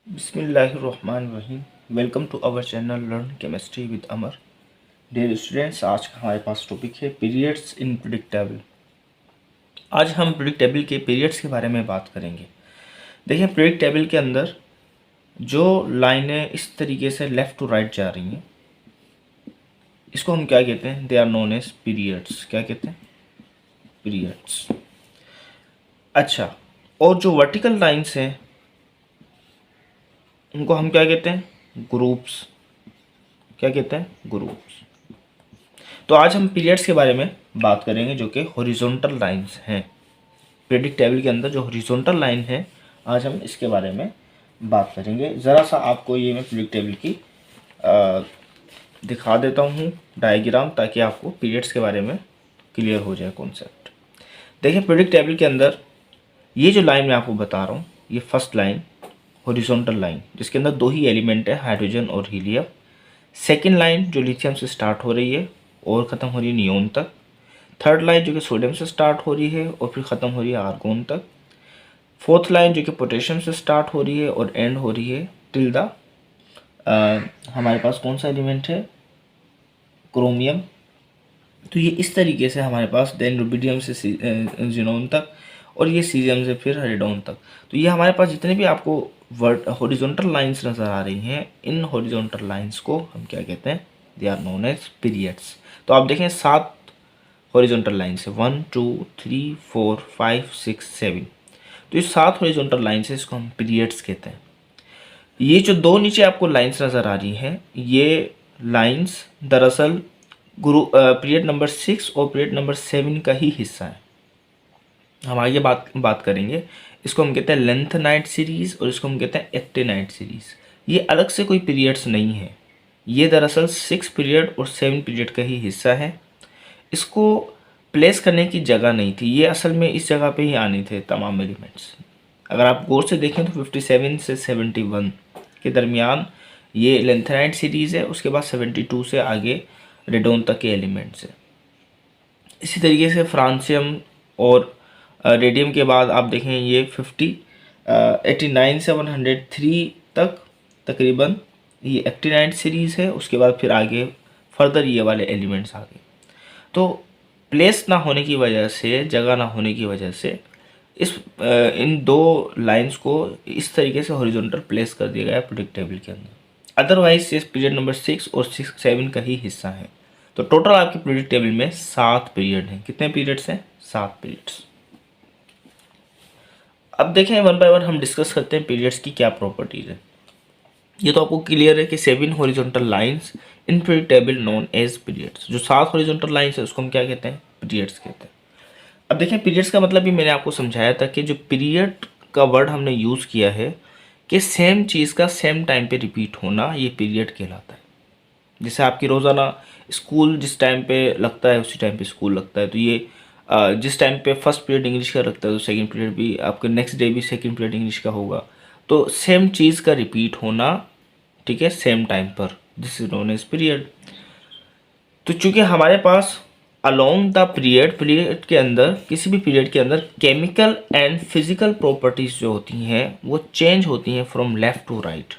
बिस्मिल्लाहिर्रहमानिर्रहीम। Welcome to our channel learn chemistry with Amar. Dear students, आज का हमारे पास टॉपिक है पीरियड्स इन प्रिडिक्टेबल। आज हम प्रिडिक्टेबल के पीरियड्स के बारे में बात करेंगे। देखिए, प्रिडिक्टेबल के अंदर जो लाइनें इस तरीके से लेफ़्ट टू राइट जा रही हैं, इसको हम क्या कहते हैं? They are known as periods. क्या कहते हैं? पीरियड्स। अच्छा, और जो वर्टिकल लाइन्स हैं उनको हम क्या कहते हैं? ग्रुप्स। क्या कहते हैं? ग्रुप्स। तो आज हम पीरियड्स के बारे में बात करेंगे जो कि हॉरिजॉन्टल लाइंस हैं। प्रेडिक्टेबल के अंदर जो हॉरिजॉन्टल लाइन है, आज हम इसके बारे में बात करेंगे। ज़रा सा आपको ये मैं प्रेडिक्टेबल की दिखा देता हूँ डायग्राम, ताकि आपको पीरियड्स के बारे में क्लियर हो जाए कॉन्सेप्ट। देखिए, प्रेडिक्टेबल के अंदर ये जो लाइन मैं आपको बता रहा हूँ, ये फर्स्ट लाइन हॉरिजॉन्टल लाइन, जिसके अंदर दो ही एलिमेंट है, हाइड्रोजन और हीलियम। सेकेंड लाइन जो लिथियम से स्टार्ट हो रही है और ख़त्म हो रही है नियोन तक। थर्ड लाइन जो कि सोडियम से स्टार्ट हो रही है और फिर ख़त्म हो रही है आर्गोन तक। फोर्थ लाइन जो कि पोटेशियम से स्टार्ट हो रही है और एंड हो रही है टिल द हमारे पास कौन सा एलिमेंट है? क्रोमियम। तो ये इस तरीके से हमारे पास देन रुबिडियम से जिनोन तक, और ये सीजियम से फिर हेरिडोन तक। तो ये हमारे पास जितने भी आपको हॉरिजॉन्टल लाइंस नज़र आ रही हैं, इन हॉरिजॉन्टल लाइंस को हम क्या कहते हैं? They are known as periods. तो आप देखें, 7 हॉरिजॉन्टल लाइंस है, 1 2 3 4 5 6 7। तो ये 7 हॉरिजॉन्टल लाइंस है, इसको हम पीरियड्स कहते हैं। ये जो दो नीचे आपको लाइंस नज़र आ रही हैं, ये लाइंस दरअसल पीरियड नंबर 6 और पीरियड नंबर 7 का ही हिस्सा है। हम आगे बात करेंगे। इसको हम कहते हैं लेंथनाइट सीरीज़ और इसको हम कहते हैं एक्टिनाइट सीरीज़। ये अलग से कोई पीरियड्स नहीं है, ये दरअसल 6 पीरियड और 7 पीरियड का ही हिस्सा है। इसको प्लेस करने की जगह नहीं थी, ये असल में इस जगह पे ही आने थे तमाम एलिमेंट्स। अगर आप गौर से देखें तो 57 से 71 के दरमियान ये लेंथनाइट सीरीज़ है, उसके बाद 72 से आगे रेडोन तक के एलिमेंट्स हैं। इसी तरीके से फ्रांसियम और रेडियम के बाद आप देखें ये 89 से 103 तक तकरीबन ये एक्टिनाइट सीरीज़ है। उसके बाद फिर आगे फर्दर ये वाले एलिमेंट्स आ गए। तो प्लेस ना होने की वजह से, जगह ना होने की वजह से इन दो लाइंस को इस तरीके से हॉरिजॉन्टल प्लेस कर दिया गया है प्रेडिक्टेबल के अंदर। अदरवाइज ये पीरियड नंबर 6 और 7 का ही हिस्सा है। तो टोटल आपके प्रेडिक्टेबल में 7 पीरियड हैं। कितने पीरियड्स हैं? 7 पीरियड्स। अब देखें, वन बाय वन हम डिस्कस करते हैं पीरियड्स की क्या प्रॉपर्टीज़ है। ये तो आपको क्लियर है कि 7 horizontal lines in predictable known as periods. जो 7 हॉरिजॉन्टल लाइंस है उसको हम क्या कहते हैं? पीरियड्स कहते हैं। अब देखें, पीरियड्स का मतलब भी मैंने आपको समझाया था कि जो पीरियड का वर्ड हमने यूज़ किया है कि सेम चीज़ का सेम टाइम पे रिपीट होना, ये पीरियड कहलाता है। जैसे आपकी रोज़ाना स्कूल जिस टाइम पे लगता है उसी टाइम पे स्कूल लगता है। तो ये जिस टाइम पे फर्स्ट पीरियड इंग्लिश का लगता है तो सेकंड पीरियड भी आपके नेक्स्ट डे भी सेकंड पीरियड इंग्लिश का होगा। तो सेम चीज़ का रिपीट होना, ठीक है, सेम टाइम पर, this is known as period. तो चूँकि हमारे पास अलोंग द पीरियड के अंदर, किसी भी पीरियड के अंदर केमिकल एंड फिजिकल प्रॉपर्टीज़ जो होती हैं वो चेंज होती हैं फ्रॉम लेफ़्ट टू राइट,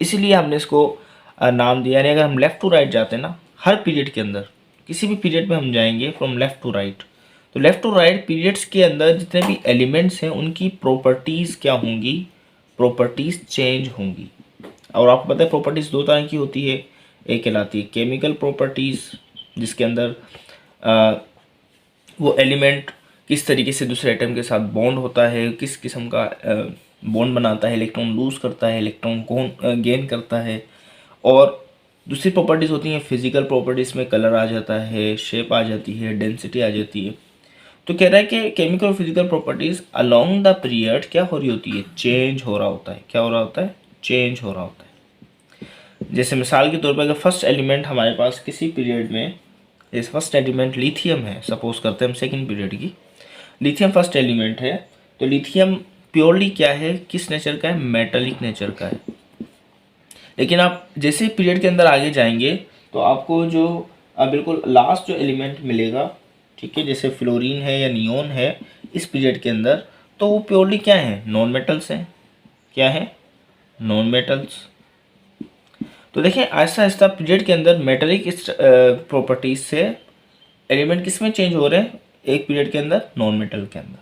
इसीलिए हमने इसको नाम दिया। यानी अगर हम लेफ़्ट टू राइट जाते हैं ना, हर पीरियड के अंदर, किसी भी पीरियड में हम जाएंगे फ्रॉम लेफ़्ट टू राइट, तो लेफ़्ट टू राइट पीरियड्स के अंदर जितने भी एलिमेंट्स हैं उनकी प्रॉपर्टीज़ क्या होंगी? प्रॉपर्टीज़ चेंज होंगी। और आपको पता है प्रॉपर्टीज़ दो तरह की होती है। एक कहलाती है केमिकल प्रॉपर्टीज़, जिसके अंदर वो एलिमेंट किस तरीके से दूसरे एटम के साथ बॉन्ड होता है, किस किस्म का बॉन्ड बनाता है, इलेक्ट्रॉन लूज़ करता है, इलेक्ट्रॉन गेन करता है। और दूसरी प्रॉपर्टीज़ होती हैं फिजिकल प्रॉपर्टीज़ में कलर आ जाता है, शेप आ जाती है, डेंसिटी आ जाती है। तो कह रहा है कि केमिकल और physical properties along the period क्या हो रही होती है? चेंज हो रहा होता है। क्या हो रहा होता है? चेंज हो रहा होता है। जैसे मिसाल के तौर पर अगर फर्स्ट एलिमेंट हमारे पास किसी पीरियड में, जैसे फर्स्ट एलिमेंट लिथियम है, सपोज करते हैं हम सेकेंड पीरियड की, लिथियम फर्स्ट एलिमेंट है, तो लिथियम प्योरली क्या है, किस नेचर का है? मेटालिक नेचर का है। लेकिन आप जैसे पीरियड के अंदर आगे जाएंगे तो आपको जो बिल्कुल लास्ट जो एलिमेंट मिलेगा, ठीक है, जैसे फ्लोरीन है या नियोन है इस पीरियड के अंदर, तो वो प्योरली क्या है? नॉन मेटल्स हैं। क्या है, नॉन मेटल्स। तो देखें आहिस्ता आहिस्ता पीरियड के अंदर मेटेलिक प्रॉपर्टीज से एलिमेंट किस में चेंज हो रहे हैं, एक पीरियड के अंदर नॉन मेटल के अंदर।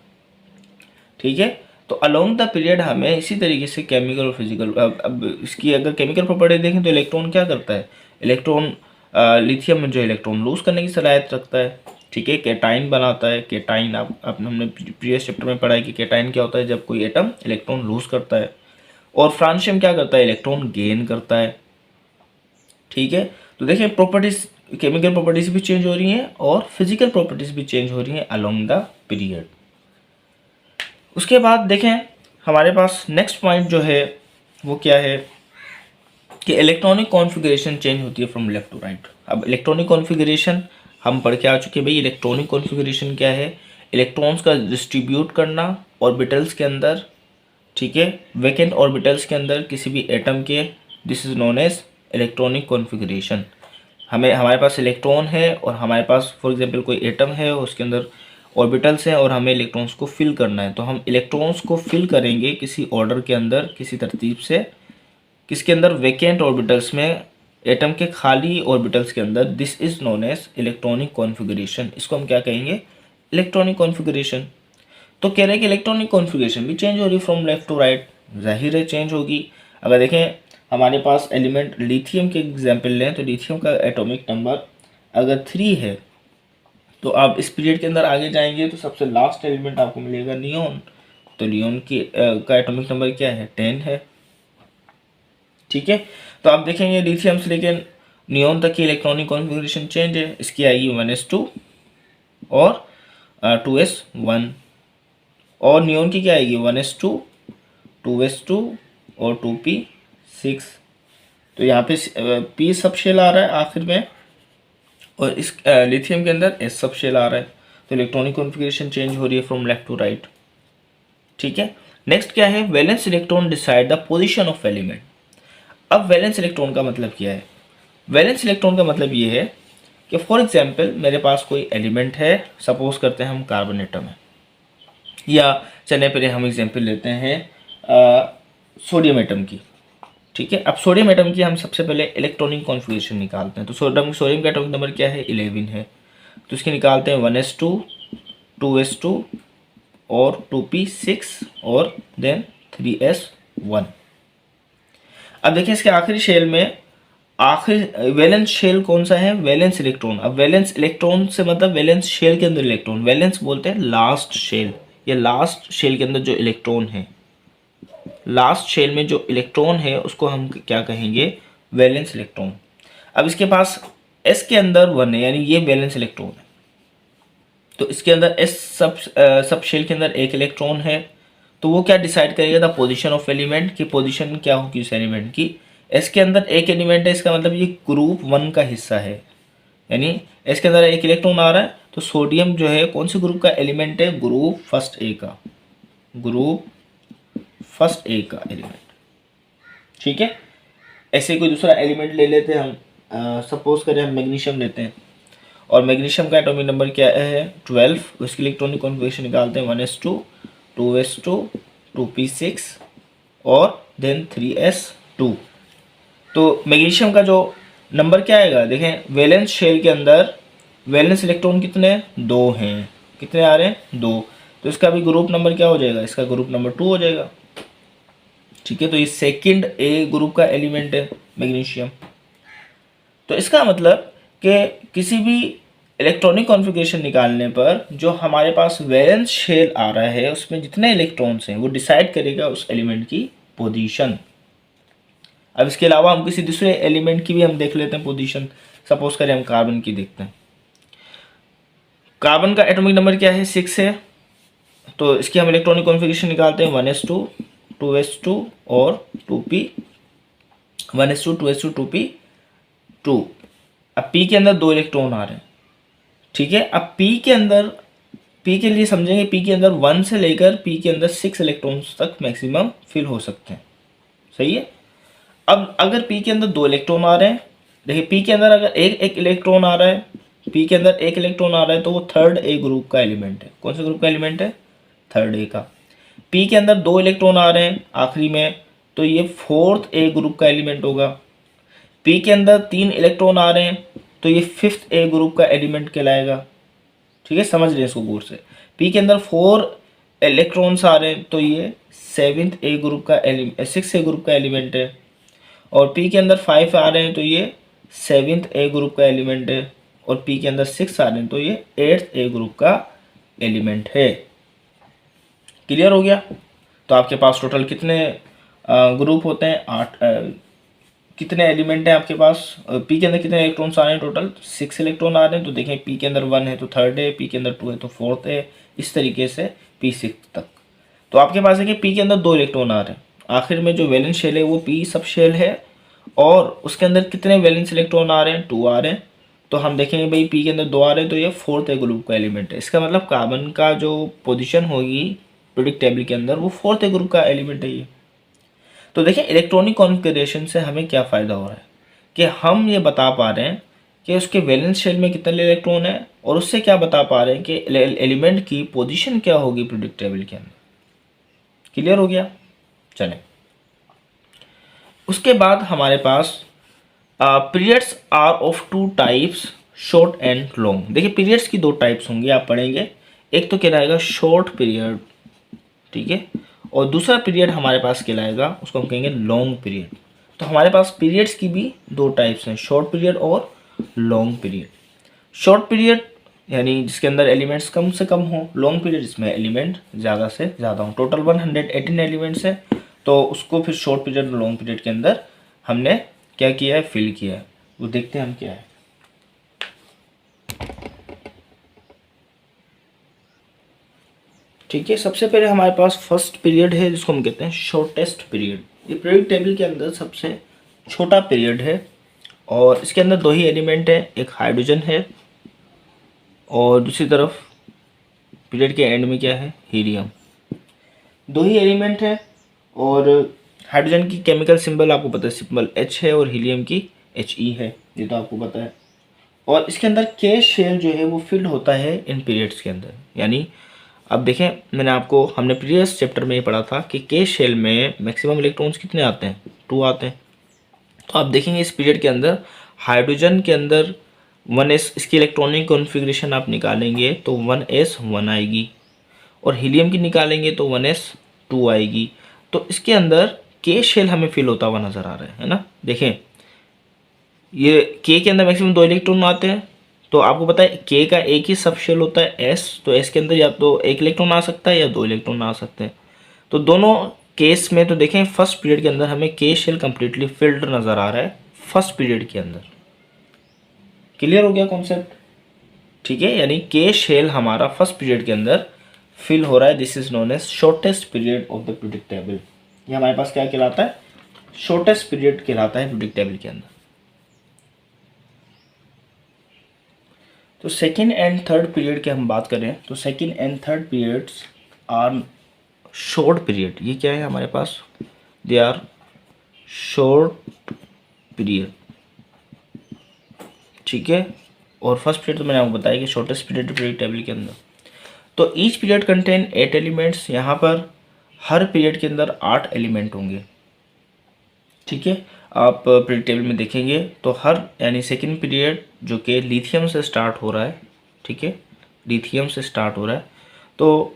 ठीक है, तो अलोंग द पीरियड हमें इसी तरीके से केमिकल और फिजिकल, अब इसकी अगर केमिकल प्रॉपर्टी देखें तो इलेक्ट्रॉन क्या करता है, इलेक्ट्रॉन लिथियम में जो इलेक्ट्रॉन लूज करने की सलाहियत रखता है। ठीक है, केटाइन बनाता है, केटाइन आप हमने प्रीवियस चैप्टर में पढ़ा है कि केटाइन क्या होता है, जब कोई एटम इलेक्ट्रॉन लूज करता है। और फ्रांशियम क्या करता है, इलेक्ट्रॉन गेन करता है। ठीक है, तो देखिए प्रॉपर्टीज, केमिकल प्रॉपर्टीज भी चेंज हो रही हैं और फिजिकल प्रॉपर्टीज भी चेंज हो रही हैं अलोंग द पीरियड। उसके बाद देखें हमारे पास नेक्स्ट पॉइंट जो है वो क्या है कि इलेक्ट्रॉनिक कॉन्फ़िगरेशन चेंज होती है फ्रॉम लेफ्ट टू राइट। अब इलेक्ट्रॉनिक कॉन्फ़िगरेशन हम पढ़ के आ चुके हैं भाई, इलेक्ट्रॉनिक कॉन्फ़िगरेशन क्या है, इलेक्ट्रॉन्स का डिस्ट्रीब्यूट करना ऑर्बिटल्स के अंदर। ठीक है, वैकेंट ऑर्बिटल्स के अंदर किसी भी एटम के, this is known as electronic configuration. हमारे पास इलेक्ट्रॉन है और हमारे पास फॉर एग्जांपल कोई एटम है, उसके अंदर ऑर्बिटल्स हैं और हमें इलेक्ट्रॉन्स को फिल करना है, तो हम इलेक्ट्रॉन्स को फिल करेंगे किसी ऑर्डर के अंदर, किसी तरतीब से, किसके अंदर, वैकेंट ऑर्बिटल्स में, एटम के खाली ऑर्बिटल्स के अंदर। This is known as electronic configuration. इसको हम क्या कहेंगे, इलेक्ट्रॉनिक कॉन्फ़िगरेशन। तो कह रहे हैं कि इलेक्ट्रॉनिक कॉन्फ़िगरेशन भी चेंज हो रही है फ्रॉम लेफ्ट टू राइट, जाहिर है चेंज होगी। अगर देखें हमारे पास एलिमेंट लिथियम के एग्जाम्पल लें तो लिथियम का एटॉमिक नंबर अगर 3 है, तो आप इस पीरियड के अंदर आगे जाएंगे तो सबसे लास्ट एलिमेंट आपको मिलेगा नियोन। तो नियोन की का एटॉमिक नंबर क्या है, 10 है। ठीक है, तो आप देखेंगे लिथियम से लेकर नियोन तक की इलेक्ट्रॉनिक कॉन्फ़िगरेशन चेंज है। इसकी आएगी 1s2 और 2s1, और नियोन की क्या आएगी 1s2, 2s2 और 2p6। तो यहाँ पे p सब शेल आ रहा है आखिर में, और इस लिथियम के अंदर s सब शेल आ रहा है। तो इलेक्ट्रॉनिक कॉन्फ़िगरेशन चेंज हो रही है फ्रॉम लेफ्ट टू राइट। ठीक है, नेक्स्ट क्या है, valence electron decide the position of element. अब वैलेंस इलेक्ट्रॉन का मतलब क्या है, वैलेंस इलेक्ट्रॉन का मतलब ये है कि फॉर एग्जांपल मेरे पास कोई एलिमेंट है, सपोज करते हैं हम कार्बन एटम है, या चलिए पहले हम एग्जांपल लेते हैं सोडियम एटम की। ठीक है, अब सोडियम एटम की हम सबसे पहले इलेक्ट्रॉनिक कॉन्फ़िगरेशन निकालते हैं। तो सोडियम का एटॉमिक नंबर क्या है, 11 है। तो इसके निकालते हैं 1s2, 2s2 और 2p6 और देन 3s1। अब देखिए इसके आखिरी शेल में, आखिरी वैलेंस शेल कौन सा है, वैलेंस इलेक्ट्रॉन। अब वैलेंस इलेक्ट्रॉन से मतलब वैलेंस शेल के अंदर इलेक्ट्रॉन, वैलेंस बोलते हैं लास्ट शेल, या लास्ट शेल के अंदर जो इलेक्ट्रॉन है, लास्ट शेल में जो इलेक्ट्रॉन है उसको हम क्या कहेंगे, वैलेंस इलेक्ट्रॉन। अब इसके पास s के अंदर 1 है, यानी ये वैलेंस इलेक्ट्रॉन है। तो इसके अंदर s सब शेल के अंदर एक इलेक्ट्रॉन है, तो वो क्या डिसाइड करेगा, द पोजीशन ऑफ एलिमेंट, की पोजीशन क्या होगी उस एलिमेंट की। s के अंदर एक एलिमेंट है, इसका मतलब ये ग्रुप 1 का हिस्सा है, यानी s के अंदर एक इलेक्ट्रॉन आ रहा है, तो सोडियम जो है कौन से ग्रुप का एलिमेंट है, ग्रुप फर्स्ट ए का, ग्रुप फर्स्ट ए का एलिमेंट। ठीक है, ऐसे कोई दूसरा एलिमेंट ले लेते हैं हम, सपोज करें हम मैग्नीशियम लेते हैं, और मैग्नीशियम का एटॉमिक नंबर क्या है, 12। उसकी इलेक्ट्रॉनिक कॉन्फ़िगरेशन निकालते हैं 1s2, 2s2, 2p6 और देन 3s2। तो मैग्नीशियम का जो नंबर क्या आएगा, देखें वैलेंस शेल के अंदर वैलेंस इलेक्ट्रॉन कितने, 2 हैं। कितने आ रहे हैं, 2। तो इसका भी ग्रुप नंबर क्या हो जाएगा, इसका ग्रुप नंबर 2 हो जाएगा। ठीक है, तो ये सेकंड ए ग्रुप का एलिमेंट है मैग्नीशियम। तो इसका मतलब कि किसी भी इलेक्ट्रॉनिक कॉन्फ़िगरेशन निकालने पर जो हमारे पास वैलेंस शेल आ रहा है उसमें जितने इलेक्ट्रॉन्स हैं वो डिसाइड करेगा उस एलिमेंट की पोजीशन। अब इसके अलावा हम किसी दूसरे एलिमेंट की भी हम देख लेते हैं पोजीशन। सपोज करें हम कार्बन की देखते हैं, कार्बन का एटॉमिक नंबर क्या है, 6 है। तो इसकी हम इलेक्ट्रॉनिक कॉन्फ़िगरेशन निकालते हैं 1s2, 2s2 और 2p, 1s2, 2s2, 2p2। अब p के अंदर 2 इलेक्ट्रॉन आ रहे हैं। ठीक है, अब p के अंदर, p के लिए समझेंगे, p के अंदर 1 से लेकर p के अंदर 6 इलेक्ट्रॉन्स तक मैक्सिमम फिल हो सकते हैं। सही है, अब अगर p के अंदर 2 इलेक्ट्रॉन आ रहे हैं, देखिए p के अंदर अगर एक इलेक्ट्रॉन आ रहा है, p के अंदर एक इलेक्ट्रॉन आ रहा है, तो वो थर्ड ए ग्रुप का एलिमेंट है। कौन से ग्रुप का एलिमेंट है, थर्ड ए का। p के अंदर 2 इलेक्ट्रॉन आ रहे हैं आखिरी में, तो ये फोर्थ ए ग्रुप का एलिमेंट होगा। पी के अंदर 3 इलेक्ट्रॉन आ रहे हैं तो ये फिफ्थ ए ग्रुप का एलिमेंट कहलाएगा। ठीक है, समझ रहे हैं इसको गौर से। पी के अंदर 4 इलेक्ट्रॉन्स आ रहे हैं तो ये सेवेंथ ए ग्रुप का सिक्स ए ग्रुप का एलिमेंट है। और पी के अंदर 5 आ रहे हैं तो ये सेवेंथ ए ग्रुप का एलिमेंट है। और पी के अंदर 6 आ रहे हैं तो ये एट्थ ए ग्रुप का एलिमेंट है। क्लियर हो गया? तो आपके पास टोटल कितने ग्रुप होते हैं? 8। कितने एलिमेंट हैं आपके पास? पी के अंदर कितने इलेक्ट्रॉन्स आ रहे हैं? टोटल 6 इलेक्ट्रॉन आ रहे हैं। तो देखें, पी के अंदर 1 है तो थर्ड है, पी के अंदर 2 है तो फोर्थ है, इस तरीके से P6 तक। तो आपके पास है कि पी के अंदर 2 इलेक्ट्रॉन आ रहे हैं, आखिर में जो वैलेंस शेल है वो पी सब शेल है, और उसके अंदर कितने वैलेंस इलेक्ट्रॉन आ रहे हैं? 2 आ रहे हैं। तो हम देखेंगे भाई पी के अंदर 2 आ रहे हैं तो ये फोर्थ ए ग्रुप का एलिमेंट है। इसका मतलब कार्बन का जो पोजीशन होगी पीरियोडिक टेबल के अंदर वो फोर्थ ए ग्रुप का एलिमेंट है ये। तो देखिए, इलेक्ट्रॉनिक कॉन्फ़िगरेशन से हमें क्या फ़ायदा हो रहा है कि हम ये बता पा रहे हैं कि उसके वैलेंस शेल में कितने इलेक्ट्रॉन है, और उससे क्या बता पा रहे हैं कि एलिमेंट की पोजीशन क्या होगी पीरियोडिक टेबल के अंदर। क्लियर हो गया? चलें, उसके बाद हमारे पास periods are of 2 types, short and long. देखिए, पीरियड्स की 2 टाइप्स होंगी, आप पढ़ेंगे। एक तो कहलाएगा शॉर्ट पीरियड, ठीक है, और दूसरा पीरियड हमारे पास कहलाएगा, उसको हम कहेंगे लॉन्ग पीरियड। तो हमारे पास पीरियड्स की भी 2 टाइप्स हैं, शॉर्ट पीरियड और लॉन्ग पीरियड। शॉर्ट पीरियड यानी जिसके अंदर एलिमेंट्स कम से कम हो, लॉन्ग पीरियड जिसमें एलिमेंट ज़्यादा से ज़्यादा हो। टोटल 118 एलिमेंट्स है तो उसको फिर शॉर्ट पीरियड और लॉन्ग पीरियड के अंदर हमने क्या किया है? फिल किया है। वो देखते हैं हम क्या है। ठीक है, सबसे पहले हमारे पास फर्स्ट पीरियड है जिसको हम कहते हैं शॉर्टेस्ट पीरियड। ये पीरियड टेबल के अंदर सबसे छोटा पीरियड है, और इसके अंदर 2 ही एलिमेंट है, एक हाइड्रोजन है और दूसरी तरफ पीरियड के एंड में क्या है? हीलियम। 2 ही एलिमेंट है, और हाइड्रोजन की केमिकल सिंबल आपको पता है, सिंबल H है, और हीलियम की He है, ये तो आपको पता है। और इसके अंदर के शेल जो है वो फिल्ड होता है इन पीरियड्स के अंदर। यानी अब देखें, हमने प्रीवियस चैप्टर में ये पढ़ा था कि के शेल में मैक्सिमम इलेक्ट्रॉन्स कितने आते हैं? 2 आते हैं। तो आप देखेंगे इस पीरियड के अंदर हाइड्रोजन के अंदर 1s, इसकी इलेक्ट्रॉनिक कॉन्फ़िगरेशन आप निकालेंगे तो 1s 1 आएगी, और हीलियम की निकालेंगे तो 1s 2 आएगी। तो इसके अंदर के शेल हमें फिल होता हुआ नज़र आ रहा है ना। देखें, ये के अंदर मैक्सिमम 2 इलेक्ट्रॉन आते हैं, तो आपको पता है के का एक ही सब शेल होता है एस, तो एस के अंदर या तो 1 इलेक्ट्रॉन आ सकता है या 2 इलेक्ट्रॉन आ सकते हैं। तो दोनों केस में तो देखें फर्स्ट पीरियड के अंदर हमें के शेल कंप्लीटली फिल्ड नज़र आ रहा है फर्स्ट पीरियड के अंदर। क्लियर हो गया कॉन्सेप्ट? ठीक है, यानी के शेल हमारा फर्स्ट पीरियड के अंदर फिल हो रहा है। This is known as shortest period of the periodic table. ये हमारे पास क्या कहलाता है? शॉर्टेस्ट पीरियड कहलाता है पीरियोडिक टेबल के अंदर। तो सेकेंड एंड थर्ड पीरियड की हम बात करें तो second and third periods are short period. ये क्या है हमारे पास? दे आर शॉर्ट पीरियड, ठीक है। और फर्स्ट पीरियड तो मैंने आपको बताया कि शॉर्टेस्ट पीरियड पीरियड टेबल के अंदर। तो ईच पीरियड कंटेन 8 एलिमेंट्स। यहाँ पर हर पीरियड के अंदर 8 एलिमेंट होंगे, ठीक है। आप पीरियड टेबल में देखेंगे तो हर यानी सेकेंड पीरियड जो कि लिथियम से स्टार्ट हो रहा है, ठीक है, लिथियम से स्टार्ट हो रहा है, तो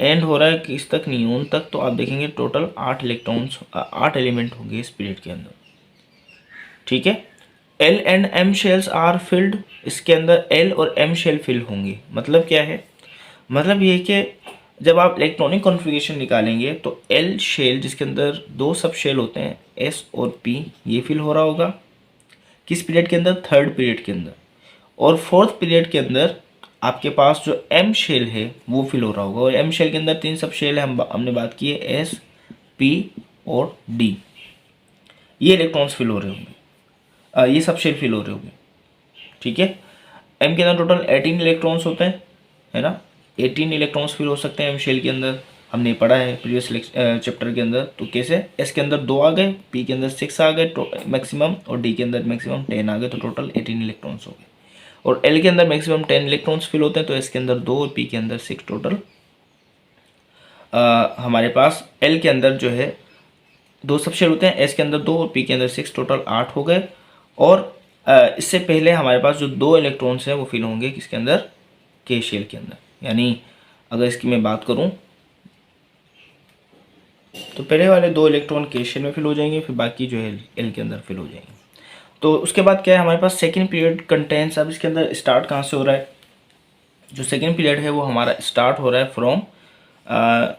एंड हो रहा है किस तक? नियोन तक। तो आप देखेंगे टोटल 8 इलेक्ट्रॉन्स 8 एलिमेंट होंगे इस पीरियड के अंदर, ठीक है। L and M shells are filled. इसके अंदर एल और एम शेल फिल होंगे। मतलब क्या है? मतलब ये कि जब आप इलेक्ट्रॉनिक कॉन्फ़िगरेशन निकालेंगे तो एल शेल जिसके अंदर 2 सब शेल होते हैं एस और पी, ये फिल हो रहा होगा किस पीरियड के अंदर? थर्ड पीरियड के अंदर। और फोर्थ पीरियड के अंदर आपके पास जो एम शेल है वो फिल हो रहा होगा। और एम शेल के अंदर 3 सब शेल है, हमने बात की है एस, पी और डी। ये इलेक्ट्रॉन्स फिल हो रहे होंगे, ये सब शेल फिल हो रहे होंगे, ठीक है। एम के अंदर टोटल 18 इलेक्ट्रॉन्स होते हैं, है ना। 18 इलेक्ट्रॉन्स फिल हो सकते हैं एम शेल के अंदर, हमने पढ़ा है प्रीवियस चैप्टर के अंदर। तो कैसे? एस के अंदर 2 आ गए, पी के अंदर 6 आ गए मैक्सिमम, और डी के अंदर मैक्सिमम 10 आ गए, तो टोटल 18 इलेक्ट्रॉन्स हो गए। और एल के अंदर मैक्सिमम 10 इलेक्ट्रॉन्स फिल होते हैं, तो एस के अंदर 2 और पी के अंदर 6, टोटल हमारे पास एल के अंदर जो है 2 सब शेल होते हैं, एस के अंदर 2 और पी के अंदर 6, टोटल 8 हो गए। और इससे पहले हमारे पास जो 2 इलेक्ट्रॉन्स हैं वो फिल होंगे किसके अंदर, के शेल के अंदर। यानी अगर इसकी मैं बात करूं तो पहले वाले 2 इलेक्ट्रॉन के शेल में फिल हो जाएंगे, फिर बाकी जो है एल के अंदर फिल हो जाएंगे। तो उसके बाद क्या है हमारे पास सेकेंड पीरियड कंटेंट्स। अब इसके अंदर स्टार्ट कहाँ से हो रहा है, जो सेकेंड पीरियड है वो हमारा स्टार्ट हो रहा है फ्रॉम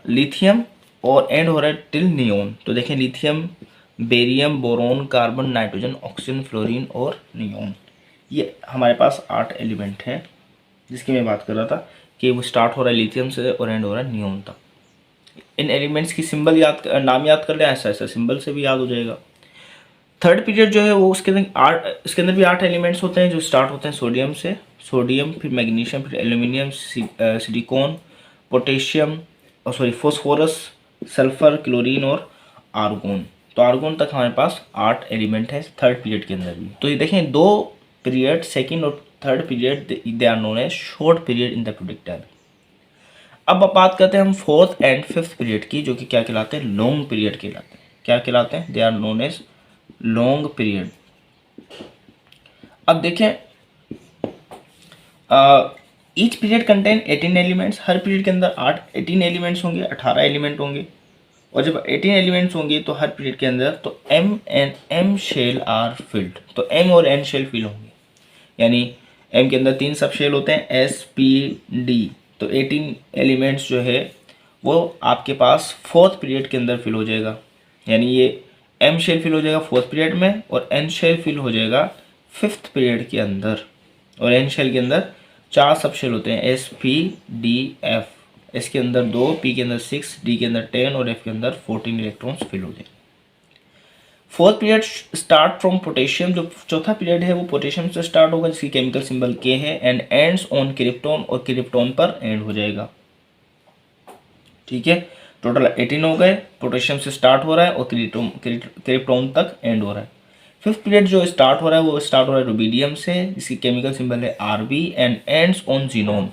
लिथियम और एंड हो रहा है टिल नियोन। तो देखें lithium, barium, boron, carbon, nitrogen, oxygen, fluorine और नियोन, ये हमारे पास 8 एलिमेंट हैं जिसकी मैं बात कर रहा था कि वो स्टार्ट हो रहा है लिथियम से और एंड हो रहा है नियोन तक। इन एलिमेंट्स की सिंबल नाम याद कर लें, ऐसा ऐसा सिंबल से भी याद हो जाएगा। थर्ड पीरियड जो है वो इसके अंदर भी 8 एलिमेंट्स होते हैं जो स्टार्ट होते हैं सोडियम से, सोडियम फिर मैग्नीशियम फिर एल्यूमिनियम, सिलिकॉन, पोटेशियम और फॉस्फोरस, सल्फर, क्लोरीन और आर्गोन। तो आर्गोन तक हमारे पास 8 एलिमेंट है थर्ड पीरियड के अंदर भी। तो ये देखें 2 पीरियड सेकेंड और third period they are known as short period in the period table. अब बात करते हैं हम फोर्थ एंड फिफ्थ पीरियड की, जो कि क्या कहलाते हैं, लॉन्ग पीरियड कहलाते हैं। क्या कहलाते हैं, they are known as long period. अब देखें ईच पीरियड कंटेन 18 एलिमेंट्स। हर पीरियड के अंदर 18 एलिमेंट्स होंगे, 18 एलिमेंट होंगे। और जब 18 एलिमेंट्स होंगे तो हर पीरियड के अंदर तो M and M shell are filled. तो एम और एन शेल फिल होंगे, यानी एम के अंदर 3 सब शेल होते हैं, एस पी डी। तो 18 एलिमेंट्स जो है वो आपके पास फोर्थ पीरियड के अंदर फिल हो जाएगा। यानी ये एम शेल फिल हो जाएगा फोर्थ पीरियड में और एन शेल फिल हो जाएगा फिफ्थ पीरियड के अंदर। और एन शेल के अंदर 4 सब शेल होते हैं, S P D F. S के अंदर 2, पी के अंदर 6, डी के अंदर 10 और एफ के अंदर 14 इलेक्ट्रॉन्स फिल हो जाएंगे। Fourth period start from potassium. जो चौथा पीरियड है वो पोटेशियम से स्टार्ट होगा जिसकी केमिकल सिंबल के है, एंड एंड्स ऑन क्रिप्टॉन, और क्रिप्टॉन पर एंड हो जाएगा। ठीक है, टोटल 18 हो गए, पोटेशियम से स्टार्ट हो रहा है और क्रिप्टॉन तक एंड हो रहा है। फिफ्थ पीरियड जो स्टार्ट हो रहा है वो स्टार्ट हो रहा है रुबीडियम से, जिसकी केमिकल सिंबल है RB, and ends on xenon.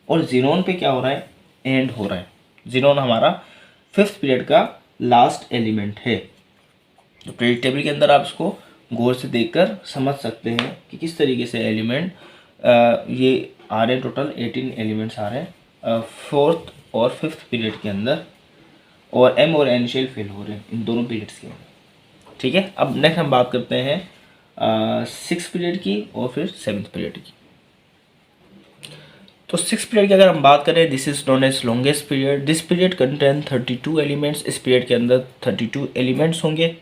और जीनोन पे क्या हो रहा है, एंड हो रहा है। जीनोन हमारा फिफ्थ पीरियड का लास्ट एलिमेंट है। तो पीरियड टेबल के अंदर आप इसको गौर से देखकर समझ सकते हैं कि किस तरीके से एलिमेंट ये आ रहे हैं। टोटल 18 एलिमेंट्स आ रहे हैं फोर्थ और फिफ्थ पीरियड के अंदर, और एम और एन शेल फिल हो रहे हैं इन दोनों पीरियड्स के अंदर। ठीक है, अब नेक्स्ट हम बात करते हैं सिक्स पीरियड की और फिर सेवन्थ पीरियड की। तो सिक्स पीरियड की अगर हम बात करें, this is known as longest period. This period contain 32 elements. इस पीरियड के अंदर 32 एलिमेंट्स होंगे।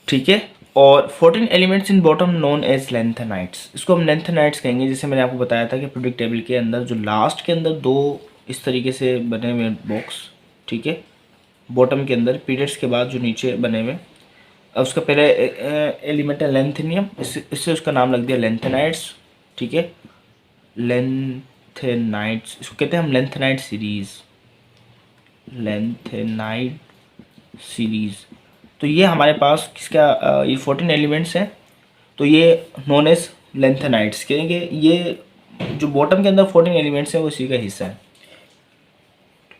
ठीक है, और 14 elements in bottom known as lanthanides. इसको हम लेंथेनाइट्स कहेंगे। जैसे मैंने आपको बताया था कि पीरियड टेबल के अंदर जो लास्ट के अंदर 2 इस तरीके से बने हुए बॉक्स, ठीक है, बॉटम के अंदर पीरियड्स के बाद जो नीचे बने हुए, उसका पहले एलिमेंट है लेंथेनियम, इससे उसका नाम लग दिया लेंथेनाइट्स। ठीक है, लेंथेनाइट्स, इसको कहते हैं हम लेंथेनाइट सीरीज, लेंथेनाइट सीरीज। तो ये हमारे पास किसका ये 14 एलिमेंट्स हैं, तो ये नोन एज लेंथेनाइट्स कहेंगे। ये जो बॉटम के अंदर 14 एलिमेंट्स हैं वो इसी का हिस्सा है।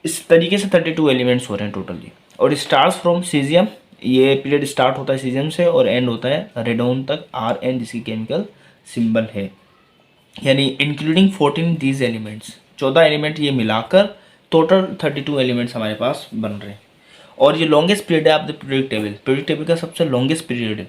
इस तरीके से 32 एलिमेंट्स हो रहे हैं टोटली। और स्टार्स फ्रॉम सीजियम, ये पीरियड स्टार्ट होता है सीजियम से और एंड होता है रेडोन तक, आर एन जिसकी केमिकल सिंबल है। यानी इंक्लूडिंग 14 दीज एलिमेंट्स, 14 एलिमेंट ये मिलाकर टोटल 32 एलिमेंट्स हमारे पास बन रहे हैं। और ये लॉन्गेस्ट पीरियड है आप पीरियड टेबल का सबसे लॉन्गेस्ट पीरियड है।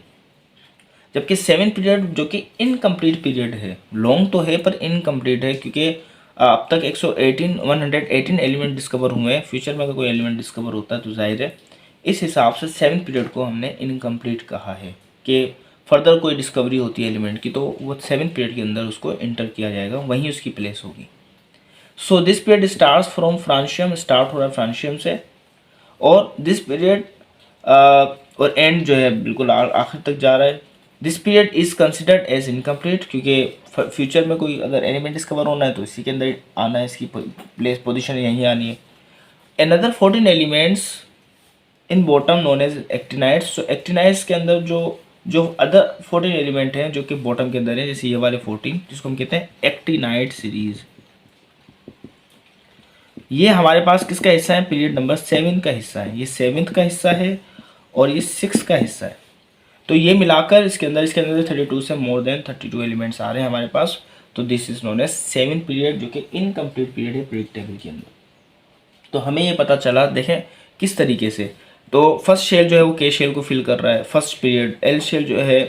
जबकि सेवन पीरियड जो कि इनकम्प्लीट पीरियड है, लॉन्ग तो है पर इनकम्प्लीट है, क्योंकि अब तक 118 एलिमेंट डिस्कवर हुए हैं। फ्यूचर में अगर कोई एलिमेंट डिस्कवर होता है तो जाहिर है इस हिसाब से सेवन पीरियड को हमने इनकम्प्लीट कहा है कि फर्दर कोई डिस्कवरी होती है एलिमेंट की तो वो सेवन पीरियड के अंदर उसको इंटर किया जाएगा, वहीं उसकी प्लेस होगी। So this period start from francium, start हो रहा है फ्रांशियम से, और दिस पीरियड और एंड जो है बिल्कुल आखिर तक जा रहा है। This period is considered as incomplete, क्योंकि फ्यूचर में कोई अगर एलिमेंट डिस्कवर होना है तो इसी के अंदर आना है, इसकी प्लेस पोजीशन यहीं आनी है। Another 14 elements in bottom known as actinides. तो एक्टिनाइट्स के अंदर जो अदर 14 एलिमेंट हैं जो कि बॉटम के अंदर है, जैसे ये वाले 14 जिसको हम कहते हैं एक्टिनाइट सीरीज। ये हमारे पास किसका हिस्सा है, पीरियड नंबर 7 का हिस्सा है, ये 7th का हिस्सा है और ये 6 का हिस्सा है। तो ये मिलाकर इसके अंदर 32 से मोर देन 32 एलिमेंट्स आ रहे हैं हमारे पास। तो this is known as 7th period, जो कि इनकम्प्लीट पीरियड है पीरियड टेबल के अंदर। तो हमें ये पता चला, देखें किस तरीके से। तो फर्स्ट शेल जो है वो के शेल को फिल कर रहा है, फर्स्ट पीरियड एल शेल जो है,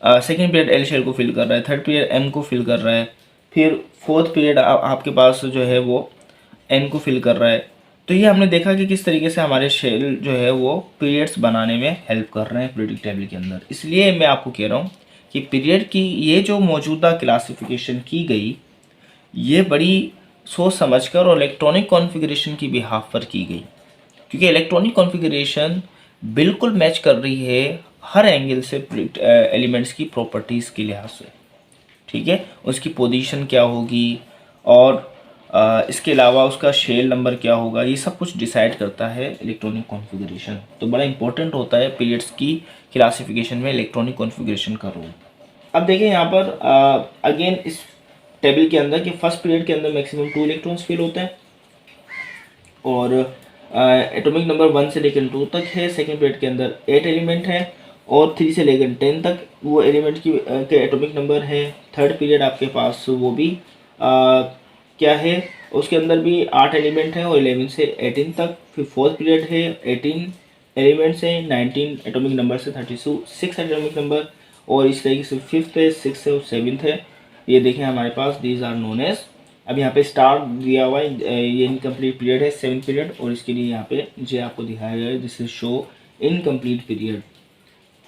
सेकेंड पीरियड एल शेल को फिल कर रहा है, थर्ड पीरियड एम को फिल कर रहा है, फिर फोर्थ पीरियड आपके पास जो है वो एन को फिल कर रहा है। तो ये हमने देखा कि किस तरीके से हमारे शेल जो है वो पीरियड्स बनाने में हेल्प कर रहे हैं पीरियडिक टेबल के अंदर। इसलिए मैं आपको कह रहा हूँ कि पीरियड की ये जो मौजूदा क्लासिफिकेशन की गई, ये बड़ी सोच समझकर और इलेक्ट्रॉनिक कॉन्फ़िगरेशन की बिहाफ पर की गई, क्योंकि इलेक्ट्रॉनिक कॉन्फ़िगरेशन बिल्कुल मैच कर रही है हर एंगल से एलिमेंट्स की प्रॉपर्टीज़ के लिहाज से, ठीक है। उसकी पोजीशन क्या होगी और इसके अलावा उसका शेल नंबर क्या होगा, ये सब कुछ डिसाइड करता है इलेक्ट्रॉनिक कॉन्फ़िगरेशन। तो बड़ा इंपॉर्टेंट होता है पीरियड्स की क्लासिफिकेशन में इलेक्ट्रॉनिक कॉन्फ़िगरेशन का रोल। अब देखें यहाँ पर अगेन इस टेबल के अंदर कि फर्स्ट पीरियड के अंदर मैक्सिमम 2 इलेक्ट्रॉन्स फिल होते हैं और एटॉमिक नंबर 1 से लेकर 2 तक है। सेकेंड पीरियड के अंदर 8 एलिमेंट हैं और 3 से लेकर 10 तक वो एलिमेंट की के एटॉमिक नंबर है। थर्ड पीरियड आपके पास वो भी क्या है, उसके अंदर भी 8 एलिमेंट हैं और 11 से 18 तक। फिर फोर्थ पीरियड है 18 एलिमेंट्स हैं, 19 एटॉमिक नंबर से 36 एटॉमिक नंबर, और इस तरीके से फिफ्थ है, सिक्स है और सेवन्थ है। ये देखें हमारे पास दीज आर नोन एज, अब यहाँ पे स्टार दिया हुआ है, ये इनकम्प्लीट पीरियड है 7th पीरियड, और इसके लिए यहाँ पे जे आपको दिखाया गया है this is show incomplete period.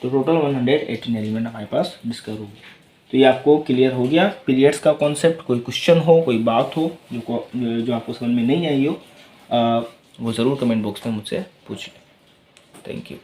तो टोटल 118 एलिमेंट हमारे पास डिस्कवर हो गया। तो ये आपको क्लियर हो गया पीरियड्स का कॉन्सेप्ट। कोई क्वेश्चन हो, कोई बात हो जो आपको समझ में नहीं आई हो, वो ज़रूर कमेंट बॉक्स में मुझसे पूछिए। Thank you.